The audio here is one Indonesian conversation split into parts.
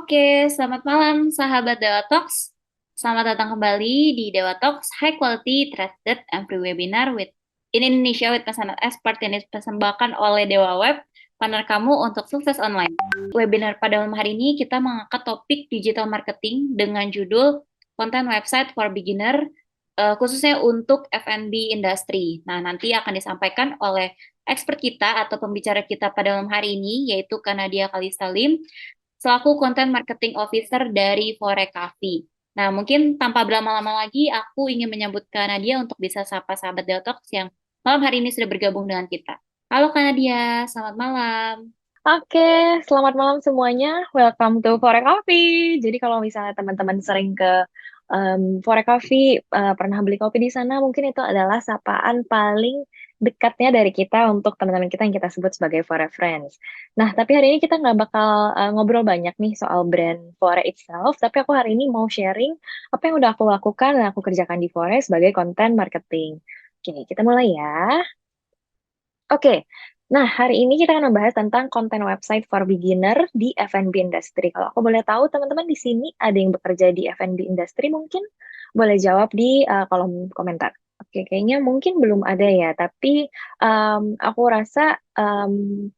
Oke, selamat malam sahabat Dewa Talks. Selamat datang kembali di Dewa Talks High Quality Trusted and Free Webinar in Indonesia with pesanan expert yang dipersembahkan oleh Dewa Web, partner kamu untuk sukses online. Webinar pada malam hari ini kita mengangkat topik digital marketing dengan judul Content Website for Beginner, khususnya untuk F&B industry. Nah, nanti akan disampaikan oleh expert kita atau pembicara kita pada malam hari ini, yaitu Kanadia Kalisalim, selaku Content Marketing Officer dari Forecavi. Nah, mungkin tanpa berlama-lama lagi, aku ingin menyambut Kak Nadia untuk bisa sapa sahabat Deltox yang malam hari ini sudah bergabung dengan kita. Halo Kak Nadia, selamat malam. Oke, selamat malam semuanya. Welcome to Fore Coffee. Jadi kalau misalnya teman-teman sering ke Fore Coffee, pernah beli kopi di sana, mungkin itu adalah sapaan paling dekatnya dari kita untuk teman-teman kita yang kita sebut sebagai Fore Friends. Nah, tapi hari ini kita nggak bakal ngobrol banyak nih soal brand Fore itself, tapi aku hari ini mau sharing apa yang udah aku lakukan dan aku kerjakan di Fore sebagai content marketing. Oke, kita mulai ya. Oke, nah hari ini kita akan membahas tentang konten website for beginner di F&B industry. Kalau aku boleh tahu, teman-teman di sini ada yang bekerja di F&B industry mungkin boleh jawab di kolom komentar. Oke, kayaknya mungkin belum ada ya, tapi aku rasa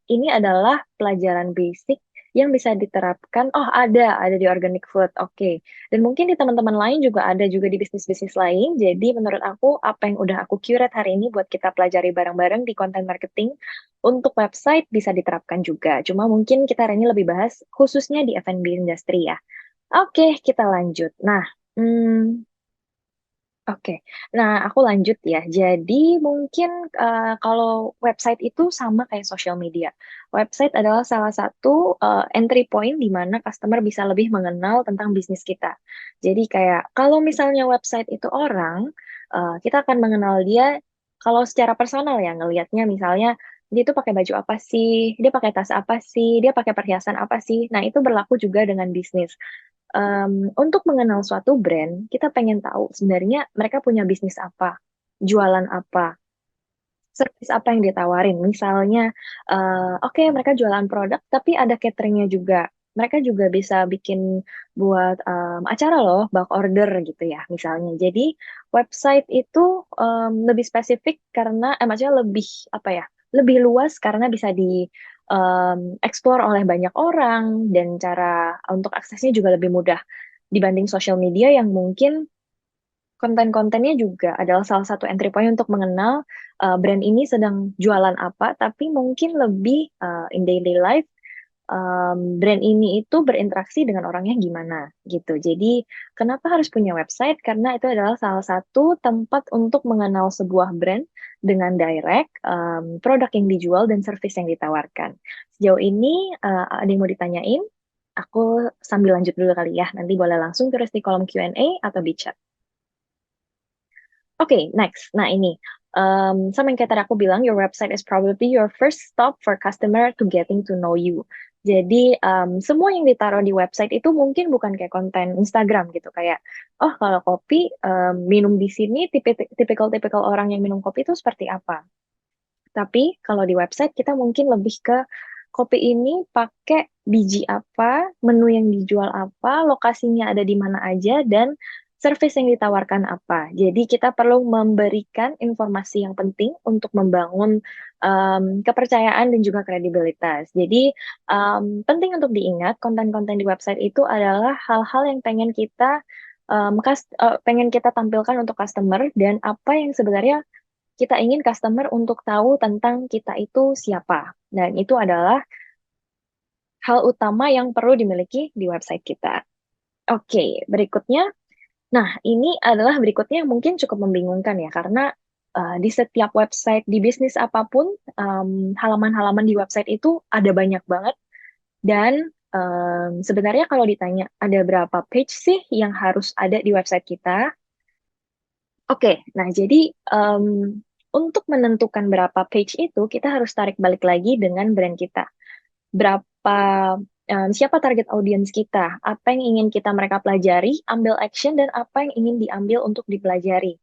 ini adalah pelajaran basic yang bisa diterapkan. Oh, ada di organic food. Oke. Dan mungkin di teman-teman lain juga ada juga di bisnis-bisnis lain. Jadi menurut aku apa yang udah aku curate hari ini buat kita pelajari bareng-bareng di content marketing untuk website bisa diterapkan juga. Cuma mungkin kita hari ini lebih bahas khususnya di F&B industry ya. Oke, kita lanjut. Nah, hmm, oke, nah aku lanjut ya. Jadi mungkin kalau website itu sama kayak social media. Website adalah salah satu entry point di mana customer bisa lebih mengenal tentang bisnis kita. Jadi kayak kalau misalnya website itu orang, kita akan mengenal dia kalau secara personal ya, ngelihatnya misalnya dia itu pakai baju apa sih, dia pakai tas apa sih, dia pakai perhiasan apa sih. Nah, itu berlaku juga dengan bisnis. Untuk mengenal suatu brand, kita pengen tahu sebenarnya mereka punya bisnis apa, jualan apa, service apa yang ditawarin. Misalnya, oke mereka jualan produk, tapi ada cateringnya juga. Mereka juga bisa bikin buat acara loh, bulk order gitu ya, misalnya. Jadi website itu lebih spesifik karena, maksudnya lebih apa ya, lebih luas karena bisa di explore oleh banyak orang dan cara untuk aksesnya juga lebih mudah dibanding social media yang mungkin konten-kontennya juga adalah salah satu entry point untuk mengenal brand ini sedang jualan apa, tapi mungkin lebih in daily life brand ini itu berinteraksi dengan orangnya gimana gitu. Jadi kenapa harus punya website? Karena itu adalah salah satu tempat untuk mengenal sebuah brand dengan direct, produk yang dijual dan service yang ditawarkan. Sejauh ini ada yang mau ditanyain? Aku sambil lanjut dulu kali ya. Nanti boleh langsung tulis di kolom Q&A atau di chat. Oke, next. Nah, ini. Sama yang kayak tadi aku bilang, your website is probably your first stop for customer to getting to know you. Jadi, semua yang ditaruh di website itu mungkin bukan kayak konten Instagram gitu. Kayak, oh kalau kopi, minum di sini, tipikal-tipikal orang yang minum kopi itu seperti apa. Tapi, kalau di website, kita mungkin lebih ke kopi ini pakai biji apa, menu yang dijual apa, lokasinya ada di mana aja, dan service yang ditawarkan apa. Jadi kita perlu memberikan informasi yang penting untuk membangun kepercayaan dan juga kredibilitas. Jadi penting untuk diingat konten-konten di website itu adalah hal-hal yang pengen kita tampilkan untuk customer dan apa yang sebenarnya kita ingin customer untuk tahu tentang kita itu siapa. Dan itu adalah hal utama yang perlu dimiliki di website kita. Oke, berikutnya. Nah, ini adalah berikutnya yang mungkin cukup membingungkan ya, karena di setiap website, di bisnis apapun, halaman-halaman di website itu ada banyak banget. Dan sebenarnya kalau ditanya ada berapa page sih yang harus ada di website kita? Oke, nah jadi em, untuk menentukan berapa page itu, kita harus tarik balik lagi dengan brand kita. Berapa, siapa target audiens kita, apa yang ingin kita mereka pelajari, ambil action, dan apa yang ingin diambil untuk dipelajari.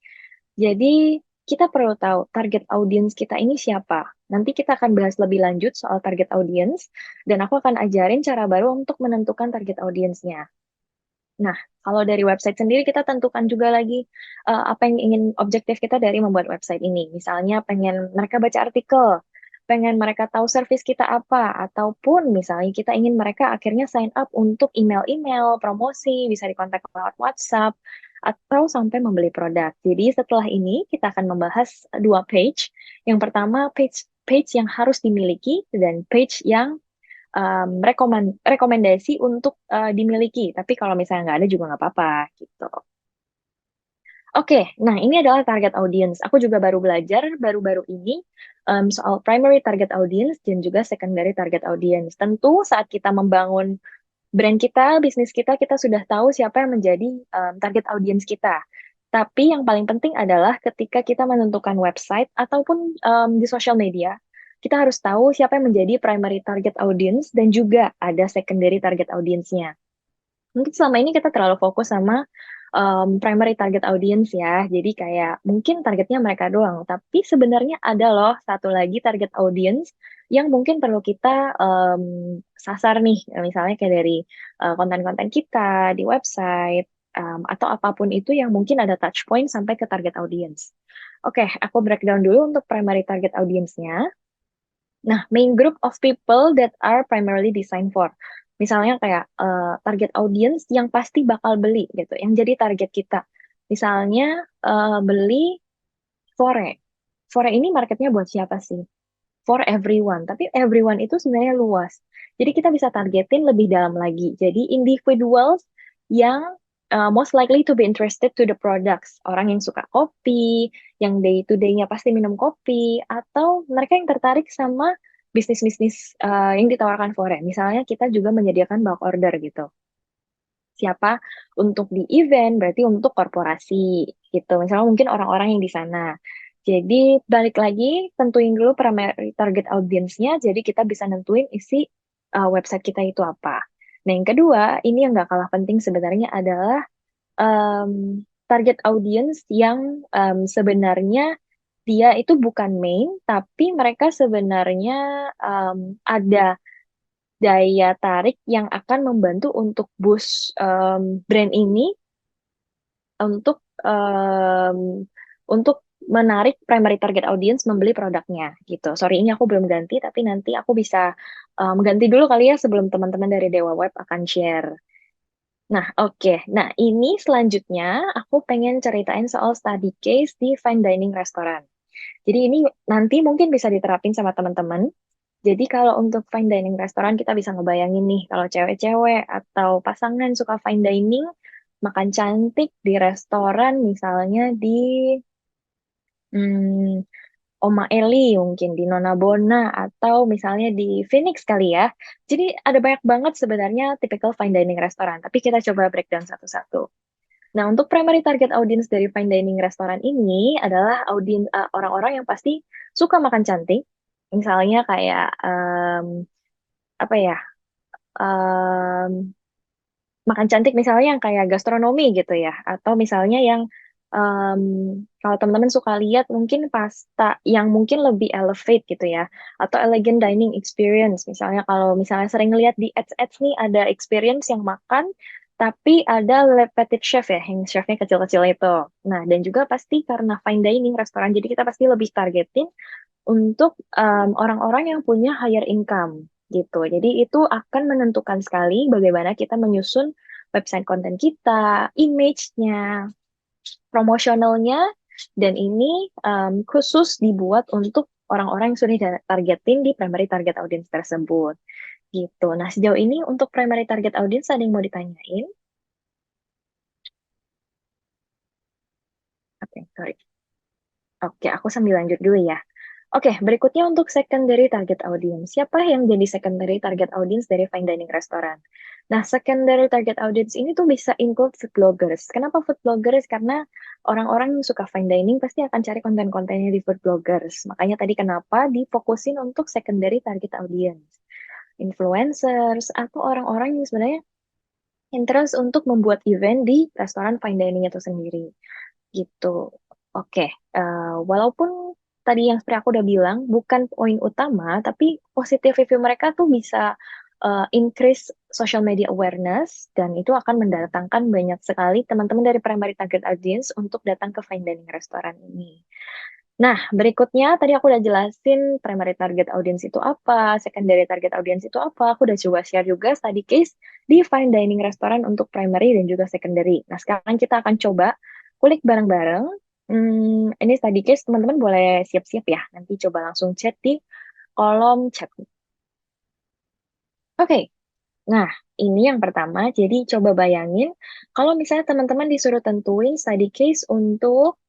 Jadi kita perlu tahu target audiens kita ini siapa. Nanti kita akan bahas lebih lanjut soal target audience, dan aku akan ajarin cara baru untuk menentukan target audience-nya. Nah, kalau dari website sendiri kita tentukan juga lagi apa yang ingin objektif kita dari membuat website ini. Misalnya pengen mereka baca artikel, pengen mereka tahu service kita apa, ataupun misalnya kita ingin mereka akhirnya sign up untuk email-email, promosi, bisa dikontak lewat WhatsApp, atau sampai membeli produk. Jadi setelah ini kita akan membahas dua page. Yang pertama page page yang harus dimiliki dan page yang rekomendasi untuk dimiliki. Tapi kalau misalnya nggak ada juga nggak apa-apa gitu. Oke, nah ini adalah target audience. Aku juga baru belajar baru-baru ini soal primary target audience dan juga secondary target audience. Tentu saat kita membangun brand kita, bisnis kita sudah tahu siapa yang menjadi target audience kita. Tapi yang paling penting adalah ketika kita menentukan website ataupun di social media, kita harus tahu siapa yang menjadi primary target audience dan juga ada secondary target audience-nya. Mungkin selama ini kita terlalu fokus sama primary target audience ya. Jadi kayak mungkin targetnya mereka doang. Tapi sebenarnya ada loh satu lagi target audience yang mungkin perlu kita sasar nih. Misalnya kayak dari konten-konten kita di website atau apapun itu yang mungkin ada touch point sampai ke target audience. Oke, aku breakdown dulu untuk primary target audience-nya. Nah, main group of people that are primarily designed for. Misalnya kayak target audience yang pasti bakal beli gitu, yang jadi target kita. Misalnya beli fore. Fore ini marketnya buat siapa sih? For everyone. Tapi everyone itu sebenarnya luas. Jadi kita bisa targetin lebih dalam lagi. Jadi individuals yang most likely to be interested to the products. Orang yang suka kopi, yang day to day-nya pasti minum kopi, atau mereka yang tertarik sama bisnis-bisnis yang ditawarkan Fore. Misalnya kita juga menyediakan bulk order gitu. Siapa untuk di event, berarti untuk korporasi gitu. Misalnya mungkin orang-orang yang di sana. Jadi balik lagi, tentuin dulu primary target audience-nya, jadi kita bisa nentuin isi website kita itu apa. Nah yang kedua, ini yang nggak kalah penting sebenarnya adalah target audience yang sebenarnya dia itu bukan main, tapi mereka sebenarnya ada daya tarik yang akan membantu untuk boost brand ini untuk untuk menarik primary target audience membeli produknya gitu. Sorry, ini aku belum ganti, tapi nanti aku bisa mengganti dulu kali ya sebelum teman-teman dari Dewa Web akan share. Nah, oke. Nah, ini selanjutnya aku pengen ceritain soal study case di fine dining restoran. Jadi ini nanti mungkin bisa diterapin sama teman-teman. Jadi kalau untuk fine dining restoran kita bisa ngebayangin nih kalau cewek-cewek atau pasangan suka fine dining, makan cantik di restoran misalnya di hmm, Oma Eli mungkin di Nona Bona atau misalnya di Phoenix kali ya. Jadi ada banyak banget sebenarnya typical fine dining restoran, tapi kita coba breakdown satu-satu. Nah, untuk primary target audience dari fine dining restoran ini adalah audiens orang-orang yang pasti suka makan cantik. Misalnya kayak apa ya? em, Makan cantik misalnya yang kayak gastronomi gitu ya, atau misalnya yang em, kalau teman-teman suka lihat mungkin pasta yang mungkin lebih elevate gitu ya, atau elegant dining experience. Misalnya kalau misalnya sering lihat di ads-ads nih ada experience yang makan, tapi ada le petit chef ya, yang chefnya kecil-kecil itu. Nah, dan juga pasti karena fine dining restoran, jadi kita pasti lebih targetin untuk orang-orang yang punya higher income gitu. Jadi itu akan menentukan sekali bagaimana kita menyusun website konten kita, image-nya, promosionalnya, dan ini khusus dibuat untuk orang-orang yang sudah targetin di primary target audience tersebut. Gitu. Nah, sejauh ini untuk primary target audience ada yang mau ditanyain? Oke, sorry. Oke, aku sambil lanjut dulu ya. Oke, berikutnya untuk secondary target audience. Siapa yang jadi secondary target audience dari fine dining restoran? Nah, secondary target audience ini tuh bisa include food bloggers. Kenapa food bloggers? Karena orang-orang yang suka fine dining pasti akan cari konten-kontennya di food bloggers. Makanya tadi kenapa difokusin untuk secondary target audience. Influencers atau orang-orang yang sebenarnya interest untuk membuat event di restoran fine dining itu sendiri. Gitu. Oke, walaupun tadi yang seperti aku udah bilang, bukan poin utama, tapi positive review mereka tuh bisa increase social media awareness, dan itu akan mendatangkan banyak sekali teman-teman dari primary target audience untuk datang ke fine dining restoran ini. Nah, berikutnya tadi aku udah jelasin primary target audience itu apa, secondary target audience itu apa. Aku udah coba share juga study case di fine dining restoran untuk primary dan juga secondary. Nah, sekarang kita akan coba kulik bareng-bareng. Ini study case, teman-teman boleh siap-siap ya. Nanti coba langsung chat di kolom chat. Oke, nah ini yang pertama. Jadi coba bayangin kalau misalnya teman-teman disuruh tentuin study case untuk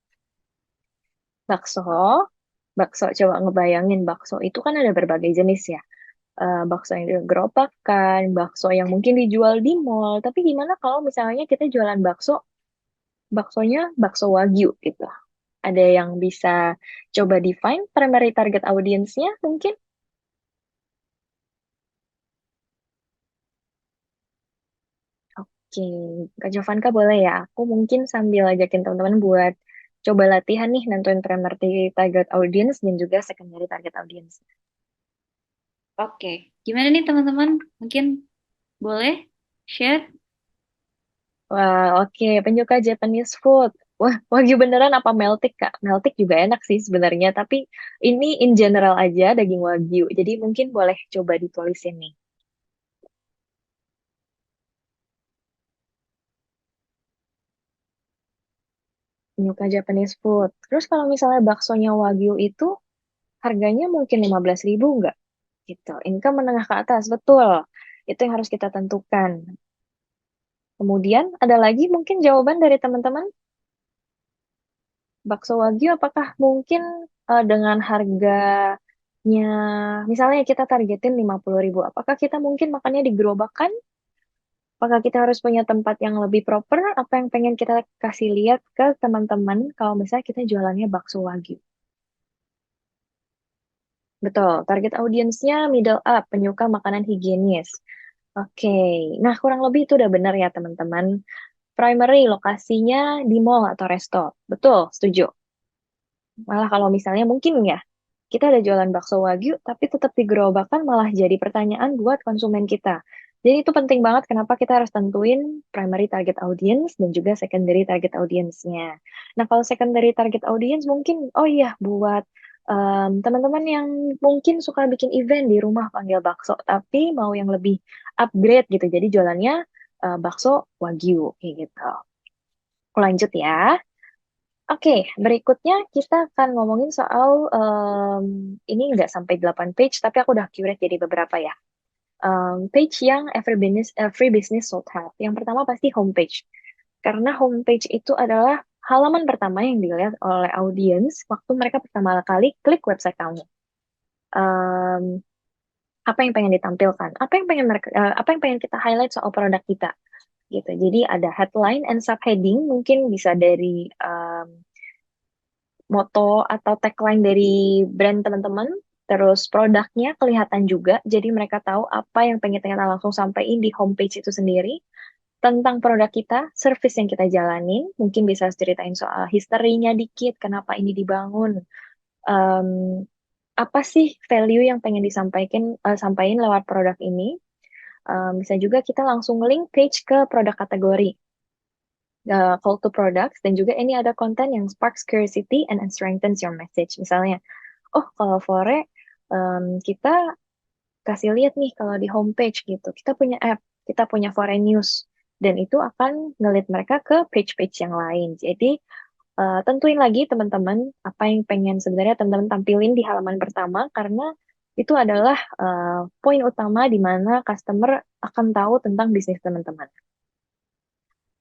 bakso, bakso coba ngebayangin bakso itu kan ada berbagai jenis ya. Bakso yang digerobakkan, bakso yang mungkin dijual di mall. Tapi gimana kalau misalnya kita jualan bakso, baksonya bakso wagyu gitu. Ada yang bisa coba define primary target audience-nya mungkin? Oke, Kak Jovanka boleh ya? Aku mungkin sambil ajakin teman-teman buat coba latihan nih nentuin primary target audience dan juga secondary target audience. Oke, gimana nih teman-teman? Mungkin boleh share? Wah, oke. Penyuka Japanese food. Wah, wagyu beneran apa meltik, Kak? Meltik juga enak sih sebenarnya, tapi ini in general aja daging wagyu. Jadi mungkin boleh coba ditulisin nih. Penyuka Japanese food. Terus kalau misalnya baksonya wagyu itu harganya mungkin 15.000 nggak? Gitu. Income menengah ke atas, betul. Itu yang harus kita tentukan. Kemudian ada lagi mungkin jawaban dari teman-teman, bakso wagyu apakah mungkin dengan harganya, misalnya kita targetin 50.000, apakah kita mungkin makannya di gerobakan? Apakah kita harus punya tempat yang lebih proper? Apa yang pengen kita kasih lihat ke teman-teman kalau misalnya kita jualannya bakso wagyu? Betul, target audiensnya middle up, penyuka makanan higienis. Oke, nah kurang lebih itu udah benar ya teman-teman. Primary lokasinya di mall atau resto. Betul, setuju. Malah kalau misalnya mungkin ya, kita ada jualan bakso wagyu, tapi tetap digerobakkan malah jadi pertanyaan buat konsumen kita. Jadi itu penting banget kenapa kita harus tentuin primary target audience dan juga secondary target audience-nya. Nah, kalau secondary target audience mungkin, oh iya, buat teman-teman yang mungkin suka bikin event di rumah panggil bakso, tapi mau yang lebih upgrade gitu. Jadi jualannya bakso wagyu, kayak gitu. Aku lanjut ya. Oke, berikutnya kita akan ngomongin soal ini nggak sampai 8 page, tapi aku udah curate jadi beberapa ya. Page yang every business should have. Yang pertama pasti homepage. Karena homepage itu adalah halaman pertama yang dilihat oleh audiens waktu mereka pertama kali klik website kamu. Em, apa yang pengen ditampilkan? Apa yang pengen kita highlight soal produk kita? Gitu. Jadi ada headline and subheading, mungkin bisa dari moto atau tagline dari brand teman-teman, terus produknya kelihatan juga, jadi mereka tahu apa yang pengen kita langsung sampaikan di homepage itu sendiri, tentang produk kita, service yang kita jalanin, mungkin bisa ceritain soal historinya dikit, kenapa ini dibangun, Em, apa sih value yang pengen sampaikan lewat produk ini. Bisa juga kita langsung link page ke produk kategori, call to products, dan juga ini ada konten yang sparks curiosity and strengthens your message. Misalnya, oh kalau Fore kita kasih lihat nih kalau di homepage gitu, kita punya app, kita punya Fore News, dan itu akan ngelit mereka ke page-page yang lain. Jadi tentuin lagi teman-teman apa yang pengen sebenarnya teman-teman tampilin di halaman pertama, karena itu adalah poin utama di mana customer akan tahu tentang bisnis teman-teman.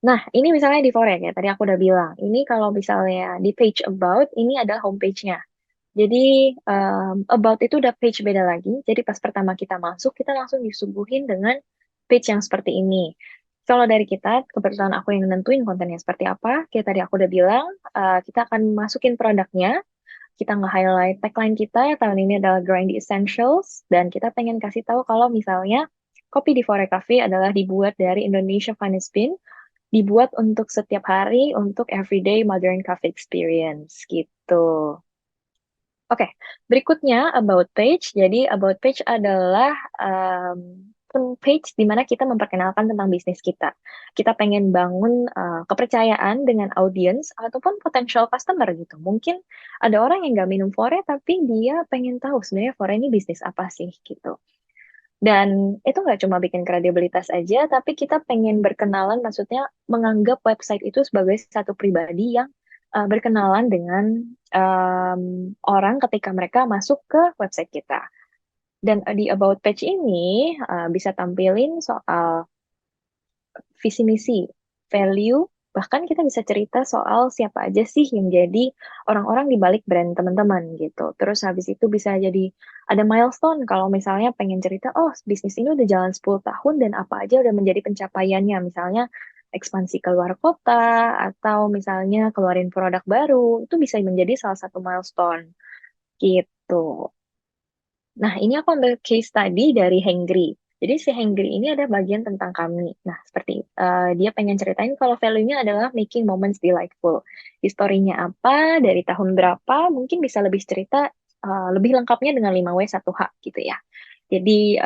Nah, ini misalnya di Fore ya, tadi aku udah bilang. Ini kalau misalnya di page about, ini adalah homepage-nya. Jadi about itu udah page beda lagi. Jadi pas pertama kita masuk, kita langsung disuguhin dengan page yang seperti ini. Kalau dari kita, kebetulan aku yang nentuin kontennya seperti apa. Kayak tadi aku udah bilang, kita akan masukin produknya. Kita nge-highlight tagline kita, tahun ini adalah Grindy Essentials. Dan kita pengen kasih tahu kalau misalnya kopi di Fore Cafe adalah dibuat dari Indonesia Finest Bean, dibuat untuk setiap hari, untuk everyday modern coffee experience gitu. Oke, berikutnya about page. Jadi about page adalah page di mana kita memperkenalkan tentang bisnis kita. Kita pengen bangun kepercayaan dengan audiens ataupun potential customer gitu. Mungkin ada orang yang nggak minum Fore tapi dia pengen tahu sebenarnya Fore ini bisnis apa sih gitu. Dan itu nggak cuma bikin kredibilitas aja, tapi kita pengen berkenalan, maksudnya menganggap website itu sebagai satu pribadi yang berkenalan dengan orang ketika mereka masuk ke website kita. Dan di About Page ini bisa tampilin soal visi misi, value, bahkan kita bisa cerita soal siapa aja sih yang jadi orang-orang di balik brand teman-teman gitu. Terus habis itu bisa jadi ada milestone kalau misalnya pengen cerita, oh bisnis ini udah jalan 10 tahun dan apa aja udah menjadi pencapaiannya. Misalnya ekspansi keluar kota atau misalnya keluarin produk baru, itu bisa menjadi salah satu milestone gitu. Nah, ini aku ambil case study dari Hengri. Jadi si Hengri ini ada bagian tentang kami. Nah, seperti dia pengen ceritain kalau value-nya adalah making moments delightful. Historinya apa, dari tahun berapa, mungkin bisa lebih cerita lebih lengkapnya dengan 5W1H gitu ya. Jadi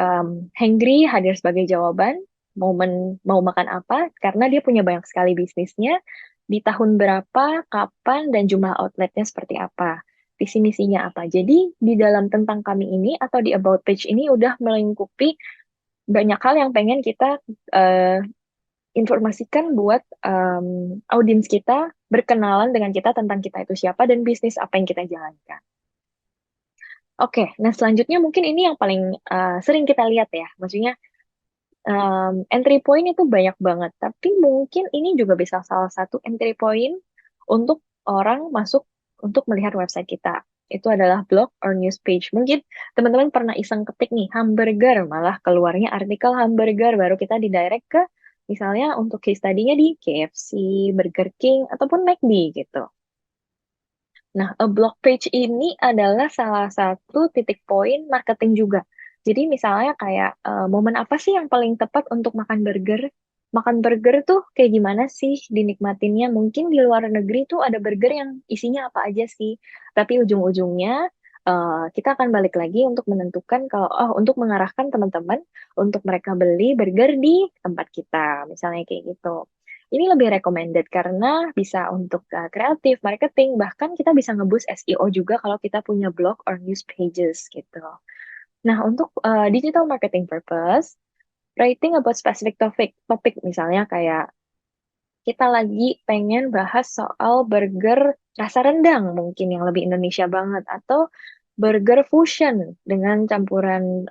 Hengri hadir sebagai jawaban, momen mau makan apa, karena dia punya banyak sekali bisnisnya, di tahun berapa, kapan, dan jumlah outletnya seperti apa visi misinya apa. Jadi di dalam tentang kami ini atau di about page ini udah melingkupi banyak hal yang pengen kita eh, informasikan buat audiens kita berkenalan dengan kita tentang kita itu siapa dan bisnis apa yang kita jalankan. Oke, nah selanjutnya mungkin ini yang paling sering kita lihat ya. Maksudnya entry point itu banyak banget, tapi mungkin ini juga bisa salah satu entry point untuk orang masuk untuk melihat website kita. Itu adalah blog or news page. Mungkin teman-teman pernah iseng ketik nih hamburger, malah keluarnya artikel hamburger, baru kita didirect ke misalnya untuk case study-nya di KFC, Burger King, ataupun McD gitu. Nah, a blog page ini adalah salah satu titik poin marketing juga. Jadi misalnya kayak momen apa sih yang paling tepat untuk makan burger? Makan burger tuh kayak gimana sih dinikmatinnya? Mungkin di luar negeri tuh ada burger yang isinya apa aja sih. Tapi ujung-ujungnya kita akan balik lagi untuk menentukan kalau untuk mengarahkan teman-teman untuk mereka beli burger di tempat kita, misalnya kayak gitu. Ini lebih recommended karena bisa untuk kreatif, marketing, bahkan kita bisa ngeboost SEO juga kalau kita punya blog or news pages gitu. Nah, untuk digital marketing purpose, writing about specific topik misalnya kayak kita lagi pengen bahas soal burger rasa rendang mungkin yang lebih Indonesia banget atau burger fusion dengan campuran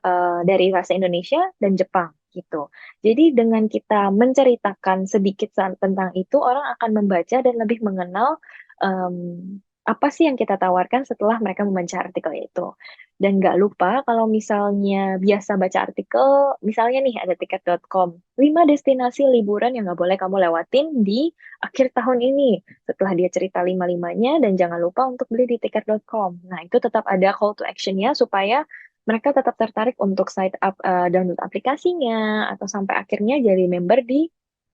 dari rasa Indonesia dan Jepang gitu. Jadi dengan kita menceritakan sedikit tentang itu orang akan membaca dan lebih mengenal em, apa sih yang kita tawarkan setelah mereka membaca artikel itu. Dan nggak lupa kalau misalnya biasa baca artikel, misalnya nih ada tiket.com, 5 destinasi liburan yang nggak boleh kamu lewatin di akhir tahun ini. Setelah dia cerita lima-limanya, dan jangan lupa untuk beli di tiket.com. Nah, itu tetap ada call to action-nya supaya mereka tetap tertarik untuk sign up, download aplikasinya, atau sampai akhirnya jadi member di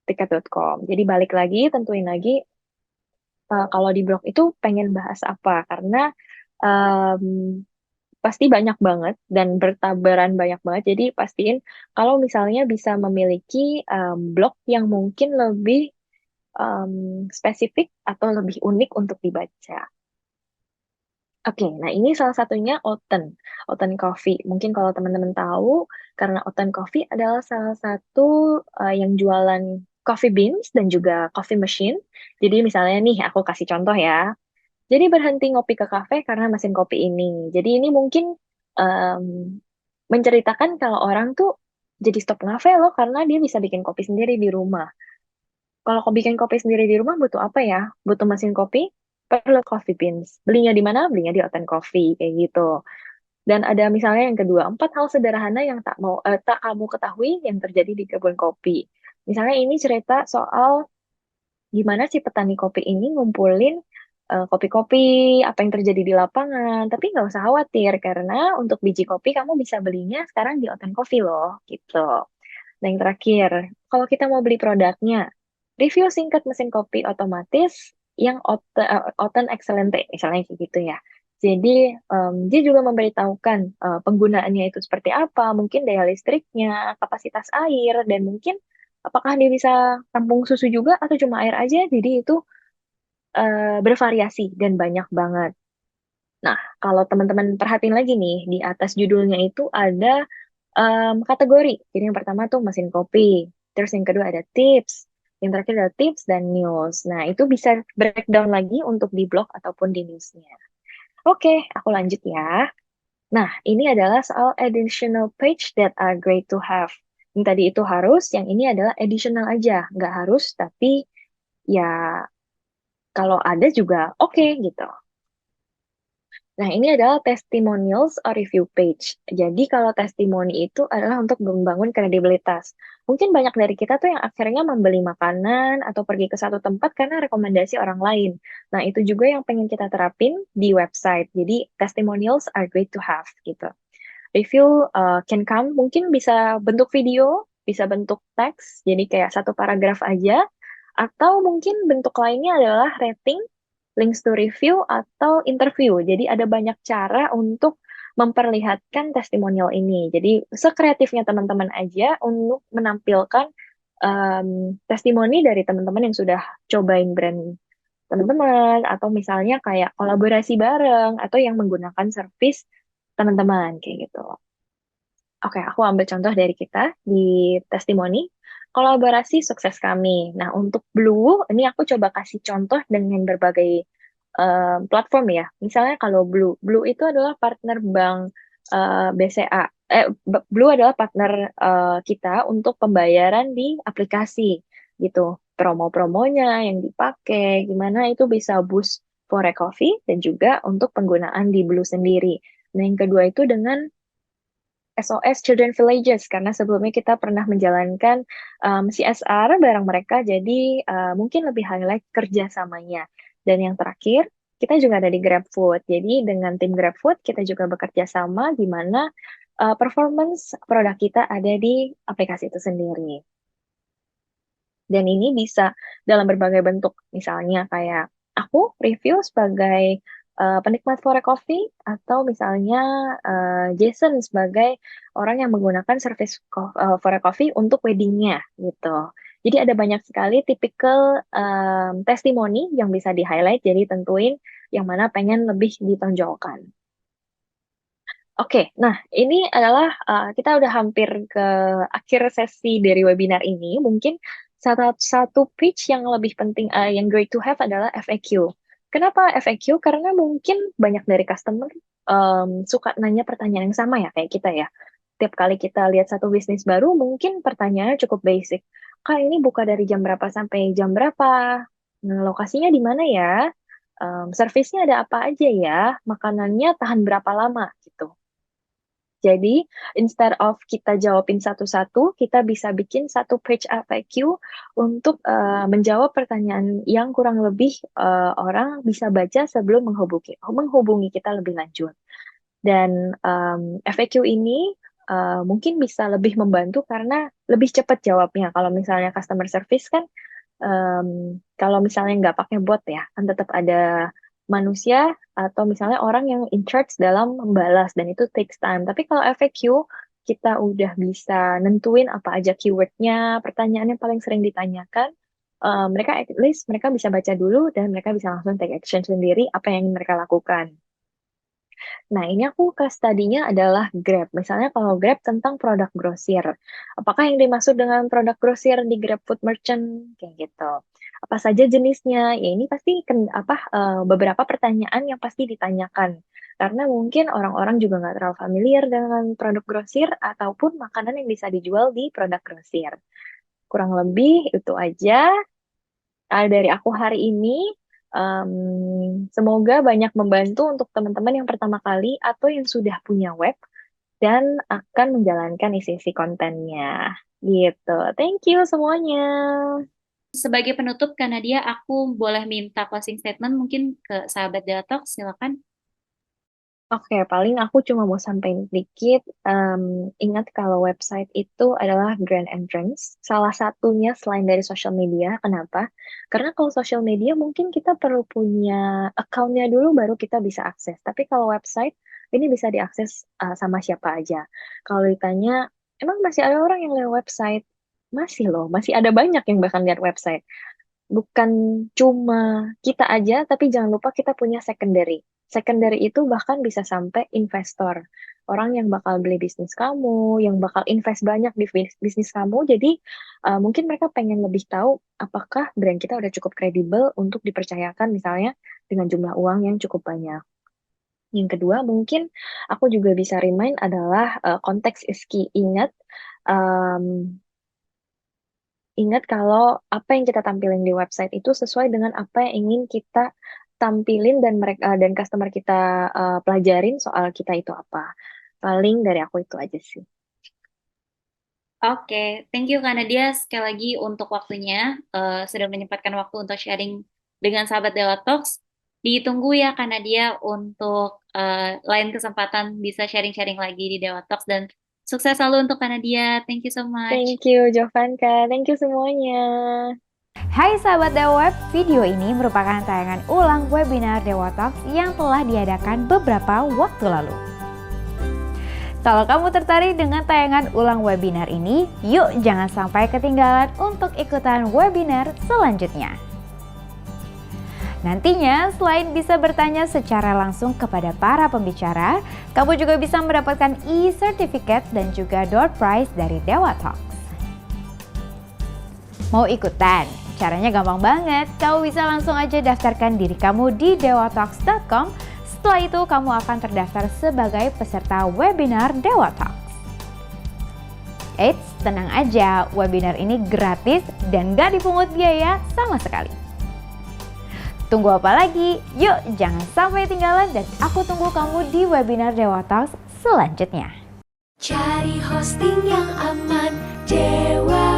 tiket.com. Jadi balik lagi, tentuin lagi kalau di blog itu pengen bahas apa. Karena em, pasti banyak banget dan bertabaran banyak banget. Jadi pastiin kalau misalnya bisa memiliki blog yang mungkin lebih em, spesifik atau lebih unik untuk dibaca. Oke, nah ini salah satunya Oten, Oten Coffee. Mungkin kalau teman-teman tahu, karena Oten Coffee adalah salah satu yang jualan coffee beans dan juga coffee machine. Jadi misalnya nih, aku kasih contoh ya. Jadi berhenti ngopi ke kafe karena mesin kopi ini. Jadi ini mungkin em, menceritakan kalau orang tuh jadi stop ngafe loh karena dia bisa bikin kopi sendiri di rumah. Kalau kau bikin kopi sendiri di rumah butuh apa ya? Butuh mesin kopi, perlu coffee beans. Belinya di mana? Belinya di Oten Coffee kayak gitu. Dan ada misalnya yang kedua, 4 hal sederhana yang tak kamu ketahui yang terjadi di kebun kopi. Misalnya ini cerita soal gimana sih petani kopi ini ngumpulin kopi-kopi, apa yang terjadi di lapangan. Tapi nggak usah khawatir, karena untuk biji kopi kamu bisa belinya sekarang di Oten Coffee loh, gitu. Nah, yang terakhir, kalau kita mau beli produknya, review singkat mesin kopi otomatis yang Oten Excellente, misalnya kayak gitu ya. Jadi dia juga memberitahukan penggunaannya itu seperti apa, mungkin daya listriknya, kapasitas air, dan mungkin apakah dia bisa tampung susu juga atau cuma air aja. Jadi itu bervariasi dan banyak banget. Nah, kalau teman-teman perhatiin lagi nih, di atas judulnya itu ada kategori. Jadi yang pertama tuh mesin kopi, terus yang kedua ada tips, yang terakhir ada tips dan news. Nah, itu bisa breakdown lagi untuk di blog ataupun di newsnya. Oke, aku lanjut ya. Nah, ini adalah soal additional page that are great to have. Yang tadi itu harus, yang ini adalah additional aja. Nggak harus, tapi ya kalau ada juga oke gitu. Nah, ini adalah testimonials or review page. Jadi, kalau testimoni itu adalah untuk membangun kredibilitas. Mungkin banyak dari kita tuh yang akhirnya membeli makanan atau pergi ke satu tempat karena rekomendasi orang lain. Nah, itu juga yang pengen kita terapin di website. Jadi, testimonials are great to have gitu. Review can come, mungkin bisa bentuk video, bisa bentuk teks, jadi kayak satu paragraf aja, atau mungkin bentuk lainnya adalah rating, links to review, atau interview. Jadi ada banyak cara untuk memperlihatkan testimonial ini. Jadi sekreatifnya teman-teman aja untuk menampilkan testimoni dari teman-teman yang sudah cobain brand teman-teman, atau misalnya kayak kolaborasi bareng, atau yang menggunakan service teman-teman, kayak gitu. Oke, aku ambil contoh dari kita di testimoni. Kolaborasi sukses kami. Nah, untuk Blue, ini aku coba kasih contoh dengan berbagai platform ya. Misalnya kalau Blue, Blue itu adalah partner bank BCA. Blue adalah partner kita untuk pembayaran di aplikasi gitu. Promo-promonya yang dipakai, gimana itu bisa boost Fore Coffee dan juga untuk penggunaan di Blue sendiri. Nah, yang kedua itu dengan SOS Children Villages karena sebelumnya kita pernah menjalankan CSR bareng mereka, jadi mungkin lebih highlight kerjasamanya. Dan yang terakhir, kita juga ada di GrabFood. Jadi dengan tim GrabFood kita juga bekerja sama di mana performance produk kita ada di aplikasi itu sendiri. Dan ini bisa dalam berbagai bentuk, misalnya kayak aku review sebagai penikmat Fore Coffee, atau misalnya Jason sebagai orang yang menggunakan service Fore Coffee untuk weddingnya gitu. Jadi ada banyak sekali tipikal testimoni yang bisa di-highlight, jadi tentuin yang mana pengen lebih ditonjolkan. Oke, nah ini adalah kita udah hampir ke akhir sesi dari webinar ini. Mungkin satu pitch yang lebih penting, yang great to have adalah FAQ. Kenapa FAQ? Karena mungkin banyak dari customer suka nanya pertanyaan yang sama ya kayak kita ya. Tiap kali kita lihat satu bisnis baru, mungkin pertanyaannya cukup basic. Kak, ini buka dari jam berapa sampai jam berapa? Nah, lokasinya di mana ya? Servisnya ada apa aja ya? Makanannya tahan berapa lama gitu. Jadi, instead of kita jawabin satu-satu, kita bisa bikin satu page FAQ untuk menjawab pertanyaan yang kurang lebih orang bisa baca sebelum menghubungi kita lebih lanjut. Dan FAQ ini mungkin bisa lebih membantu karena lebih cepat jawabnya. Kalau misalnya customer service kan, kalau misalnya nggak pakai bot ya, kan tetap ada manusia atau misalnya orang yang in charge dalam membalas dan itu takes time. Tapi kalau FAQ kita udah bisa nentuin apa aja keywordnya, pertanyaan yang paling sering ditanyakan, mereka at least mereka bisa baca dulu dan mereka bisa langsung take action sendiri apa yang ingin mereka lakukan. Nah, ini aku case study-nya adalah Grab. Misalnya kalau Grab tentang produk grosir. Apakah yang dimaksud dengan produk grosir di Grab Food Merchant? Kayak gitu. Apa saja jenisnya? Ya ini pasti beberapa pertanyaan yang pasti ditanyakan. Karena mungkin orang-orang juga nggak terlalu familiar dengan produk grosir ataupun makanan yang bisa dijual di produk grosir. Kurang lebih itu aja dari aku hari ini. Semoga banyak membantu untuk teman-teman yang pertama kali atau yang sudah punya web dan akan menjalankan isi-isi kontennya. Gitu. Thank you semuanya. Sebagai penutup, karena dia aku boleh minta closing statement mungkin ke sahabat Detox, silakan. Oke, paling aku cuma mau sampaikan dikit. Ingat kalau website itu adalah grand entrance. Salah satunya selain dari social media. Kenapa? Karena kalau social media mungkin kita perlu punya account-nya dulu baru kita bisa akses. Tapi kalau website ini bisa diakses sama siapa aja. Kalau ditanya, emang masih ada orang yang lihat website? Masih loh, masih ada banyak yang bahkan lihat website. Bukan cuma kita aja, tapi jangan lupa kita punya secondary. Secondary itu bahkan bisa sampai investor. Orang yang bakal beli bisnis kamu, yang bakal invest banyak di bisnis kamu. Jadi mungkin mereka pengen lebih tahu apakah brand kita udah cukup kredibel untuk dipercayakan misalnya dengan jumlah uang yang cukup banyak. Yang kedua mungkin aku juga bisa remind adalah konteks is key. Um, Ingat kalau apa yang kita tampilin di website itu sesuai dengan apa yang ingin kita tampilin dan mereka dan customer kita pelajarin soal kita itu apa. Paling dari aku itu aja sih. Oke, thank you Kak Nadia sekali lagi untuk waktunya. Sudah menyempatkan waktu untuk sharing dengan sahabat Dewa Talks. Ditunggu ya Kak Nadia untuk lain kesempatan bisa sharing-sharing lagi di Dewa Talks dan sukses selalu untuk Kak Nadia. Thank you so much. Thank you Jovanka, thank you semuanya. Hai sahabat Dewa Web, video ini merupakan tayangan ulang webinar Dewa Talks yang telah diadakan beberapa waktu lalu. Kalau kamu tertarik dengan tayangan ulang webinar ini, yuk jangan sampai ketinggalan untuk ikutan webinar selanjutnya. Nantinya, selain bisa bertanya secara langsung kepada para pembicara, kamu juga bisa mendapatkan e-certificate dan juga door prize dari Dewa Talks. Mau ikutan? Caranya gampang banget. Kamu bisa langsung aja daftarkan diri kamu di dewatalks.com. Setelah itu kamu akan terdaftar sebagai peserta webinar Dewa Talks. Eits, tenang aja, webinar ini gratis dan gak dipungut biaya sama sekali. Tunggu apa lagi? Yuk jangan sampai ketinggalan dan aku tunggu kamu di webinar Dewa Talks selanjutnya. Cari hosting yang aman, Dewa